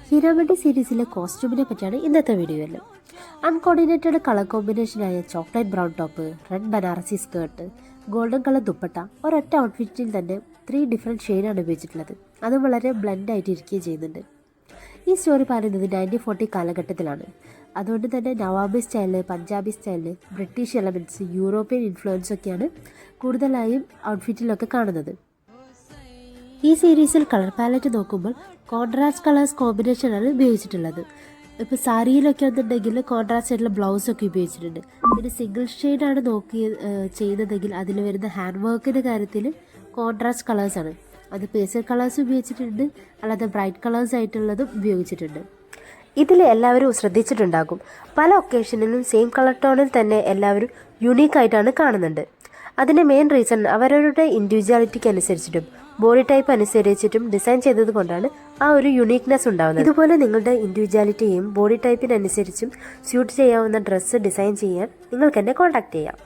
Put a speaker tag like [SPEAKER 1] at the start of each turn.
[SPEAKER 1] ഹീരാമണ്ടി സീരീസിലെ കോസ്റ്റ്യൂമിനെ പറ്റിയാണ് ഇന്നത്തെ വീഡിയോയിൽ. അൺകോർഡിനേറ്റഡ് കളർ കോമ്പിനേഷനായ chocolate brown top, red Banarasi skirt, golden colour dupatta, ഒരൊറ്റ ഔട്ട്ഫിറ്റിൽ തന്നെ 3 ഡിഫറെൻറ്റ് ഷെയ്ഡാണ് ഉപയോഗിച്ചിട്ടുള്ളത്. അത് വളരെ ബ്ലെൻഡായിട്ട് ഇരിക്കുകയും ചെയ്യുന്നുണ്ട്. ഈ സ്റ്റോറി പറയുന്നത് 1940 കാലഘട്ടത്തിലാണ്. അതുകൊണ്ട് തന്നെ nawabi style, Punjabi style, British elements, European influence ഒക്കെയാണ് കൂടുതലായും ഔട്ട്ഫിറ്റിലൊക്കെ കാണുന്നത്. ഈ സീരീസിൽ കളർ പാലറ്റ് നോക്കുമ്പോൾ കോൺട്രാസ്റ്റ് കളേഴ്സ് കോമ്പിനേഷനാണ് ഉപയോഗിച്ചിട്ടുള്ളത്. ഇപ്പോൾ സാരിയിലൊക്കെ എന്നുണ്ടെങ്കിൽ കോൺട്രാസ്റ്റ് ആയിട്ടുള്ള ബ്ലൗസൊക്കെ ഉപയോഗിച്ചിട്ടുണ്ട്. പിന്നെ സിംഗിൾ ഷെയ്ഡാണ് ചെയ്യുന്നതെങ്കിൽ അതിൽ വരുന്ന ഹാൻഡ് വർക്കിൻ്റെ കാര്യത്തിൽ കോൺട്രാസ്റ്റ് കളേഴ്സാണ്. അത് പേസ്റ്റൽ കളേഴ്സ് ഉപയോഗിച്ചിട്ടുണ്ട്, അല്ലാതെ ബ്രൈറ്റ് കളേഴ്സ് ആയിട്ടുള്ളതും ഉപയോഗിച്ചിട്ടുണ്ട്. ഇതിൽ എല്ലാവരും ശ്രദ്ധിച്ചിട്ടുണ്ടാകും, പല ഒക്കേഷനിലും സെയിം കളർ ടോണിൽ തന്നെ എല്ലാവരും യുണീക്കായിട്ടാണ് കാണുന്നുണ്ട്. അതിൻ്റെ മെയിൻ റീസൺ അവരവരുടെ ഇൻഡിവിജ്വാലിറ്റിക്ക് അനുസരിച്ചിട്ടും ബോഡി ടൈപ്പ് അനുസരിച്ചിട്ടും ഡിസൈൻ ചെയ്തത് കൊണ്ടാണ് ആ ഒരു യുണീക്നെസ് ഉണ്ടാകുന്നത്. ഇതുപോലെ നിങ്ങളുടെ ഇൻഡിവിജ്വാലിറ്റിയും ബോഡി ടൈപ്പിനനുസരിച്ചും സ്യൂട്ട് ചെയ്യാവുന്ന ഡ്രസ്സ് ഡിസൈൻ ചെയ്യാൻ നിങ്ങൾക്ക് എന്നെ കോൺടാക്റ്റ് ചെയ്യാം.